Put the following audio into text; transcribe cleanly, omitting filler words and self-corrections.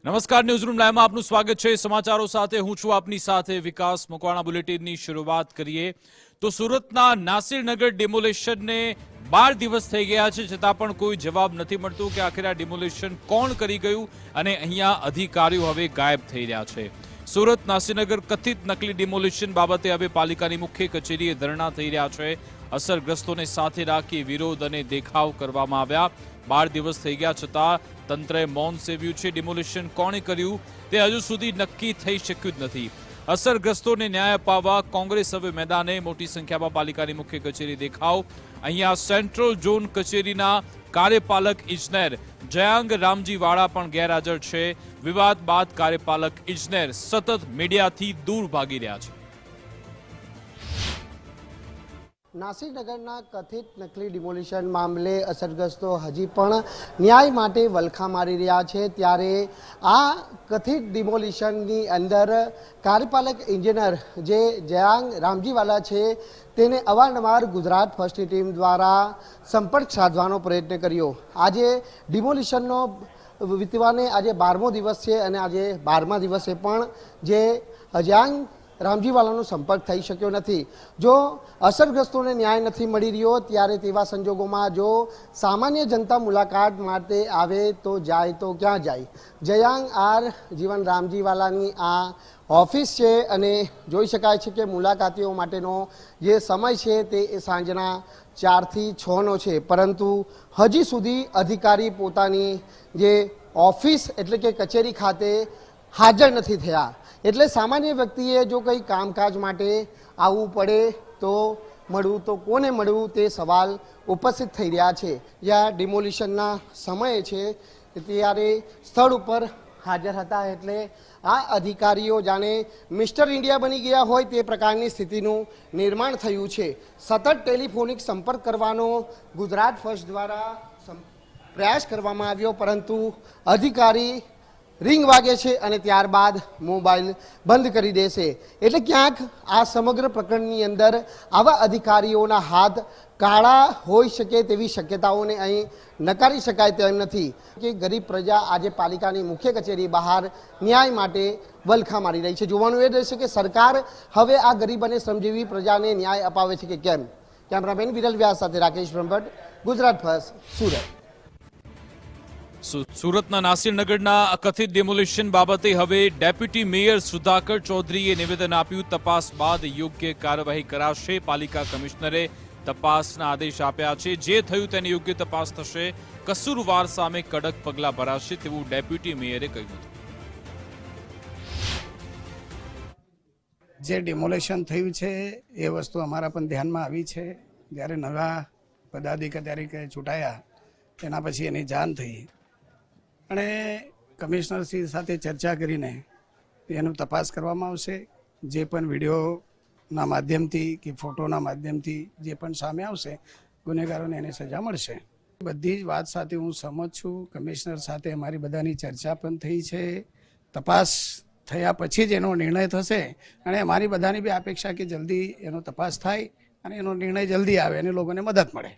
નમસ્કાર, ન્યૂઝરૂમ લાઈવમાં આપનું સ્વાગત છે। સમાચારો સાથે હું છું આપની સાથે વિકાસ મકવાણા। બુલેટિનની શરૂઆત કરીએ તો સુરતના નાસિરનગર ડિમોલેશનને 12 દિવસ થઈ ગયા છે, છતાં પણ કોઈ જવાબ નથી મળતો કે આખરે આ ડિમોલેશન કોણ કરી ગયું અને અહીંયા અધિકારીઓ હવે ગાયબ થઈ રહ્યા છે। સુરત નાસિરનગર કથિત નકલી ડિમોલેશન બાબતે હવે પાલિકાની મુખ્ય કચેરીએ ધરણા થઈ રહ્યા છે। અસરગ્રસ્તોને સાથે રાખી વિરોધ અને દેખાવ કરવામાં આવ્યા। 12 દિવસ થઈ ગયા છતાં તંત્રએ મૌન સેવ્યું છે। ડિમોલેશન કોણે કર્યું તે હજુ સુધી નક્કી થઈ શક્યું જ નથી। અસરગ્રસ્તોને ન્યાય અપાવવા કોંગ્રેસ હવે મેદાને। મોટી સંખ્યામાં પાલિકાની મુખ્ય કચેરી દેખાવ। અહીંયા સેન્ટ્રલ ઝોન કચેરીના કાર્યપાલક ઇજનેર જયાંગ રામજીવાળા પણ ગેરહાજર છે। વિવાદ બાદ કાર્યપાલક ઇજનેર સતત મીડિયાથી દૂર ભાગી રહ્યા છે। નાસિરનગરના કથિત નકલી ડિમોલિશન મામલે અસરગ્રસ્તો હજી પણ ન્યાય માટે વલખા મારી રહ્યા છે। ત્યારે આ કથિત ડિમોલિશનની અંદર કાર્યપાલક એન્જિનિયર જે જયાંગ રામજીવાલા છે તેને અવારનવાર ગુજરાત ફર્સ્ટની ટીમ દ્વારા સંપર્ક સાધવાનો પ્રયત્ન કર્યો। આજે ડિમોલિશનનો વીતવાને આજે 12મો દિવસ છે અને આજે 12મા દિવસે પણ જે જયાંગ રામજીવાલાનો સંપર્ક થઈ શક્યો નથી। જો અસરગ્રસ્તોને ન્યાય નથી મળી રહ્યો ત્યારે તેવા સંજોગોમાં જો સામાન્ય જનતા મુલાકાત માટે આવે તો જાય તો ક્યાં જાય? જયાંગ આર જીવન રામજીવાલાની આ ઓફિસ છે અને જોઈ શકાય છે કે મુલાકાતીઓ માટેનો જે સમય છે તે સાંજના 4 થી 6નો છે, પરંતુ હજી સુધી અધિકારી પોતાની જે ઓફિસ એટલે કે કચેરી ખાતે હાજર નથી થયા। એટલે સામાન્ય વ્યક્તિએ જો કંઈ કામકાજ માટે આવવું પડે તો મળવું તો કોને મળવું તે સવાલ ઉપસ્થિત થઈ રહ્યા છે। જ્યાં ડિમોલિશનના સમયે છે ત્યારે સ્થળ ઉપર હાજર હતા, એટલે આ અધિકારીઓ જાણે મિસ્ટર ઇન્ડિયા બની ગયા હોય તે પ્રકારની સ્થિતિનું નિર્માણ થયું છે। સતત ટેલિફોનિક સંપર્ક કરવાનો ગુજરાત ફર્સ્ટ દ્વારા પ્રયાસ કરવામાં આવ્યો, પરંતુ અધિકારી રિંગ વાગે છે અને ત્યારબાદ મોબાઈલ બંધ કરી દેશે। એટલે ક્યાંક આ સમગ્ર પ્રકરણની અંદર આવા અધિકારીઓના હાથ કાળા હોઈ શકે તેવી શક્યતાઓને અહીં નકારી શકાય તેમ નથી કે ગરીબ પ્રજા આજે પાલિકાની મુખ્ય કચેરી બહાર ન્યાય માટે વલખા મારી રહી છે। જોવાનું એ રહેશે કે સરકાર હવે આ ગરીબ અને શ્રમજીવી પ્રજાને ન્યાય અપાવે છે કે કેમ। કેમેરામેન વિરલ વ્યાસ સાથે રાકેશ બ્રહ્મભટ્ટ, ગુજરાત ફર્સ્ટ, સુરત। સુરતના નાસિરનગરના કથિત ડિમોલિશન બાબતે હવે ડેપ્યુટી મેયર સુધાકર ચૌધરીએ નિવેદન આપ્યું। તપાસ બાદ યોગ્ય કાર્યવાહી કરાશે। પાલિકા કમિશનરે તપાસના આદેશ આપ્યા છે। જે થયું તેની યોગ્ય તપાસ થશે। કસૂરવાર સામે કડક પગલાં ભરાશે તેવું ડેપ્યુટી મેયરે કહ્યું હતું। જે ડિમોલેશન થયું છે એ વસ્તુ અમારા પણ ધ્યાનમાં આવી છે। જ્યારે નવા પદાધિકારી ચૂંટાયા તેના પછી એની જાણ થઈ અને કમિશનરશ્રી સાથે ચર્ચા કરીને એનું તપાસ કરવામાં આવશે। જે પણ વિડીયોના માધ્યમથી કે ફોટોના માધ્યમથી જે પણ સામે આવશે ગુનેગારોને એને સજા મળશે। બધી જ વાત સાથે હું સહમત છું। કમિશનર સાથે અમારી બધાની ચર્ચા પણ થઈ છે। તપાસ થયા પછી જ એનો નિર્ણય થશે અને અમારી બધાની બી અપેક્ષા કે જલ્દી એનો તપાસ થાય અને એનો નિર્ણય જલ્દી આવે અને લોકોને મદદ મળે।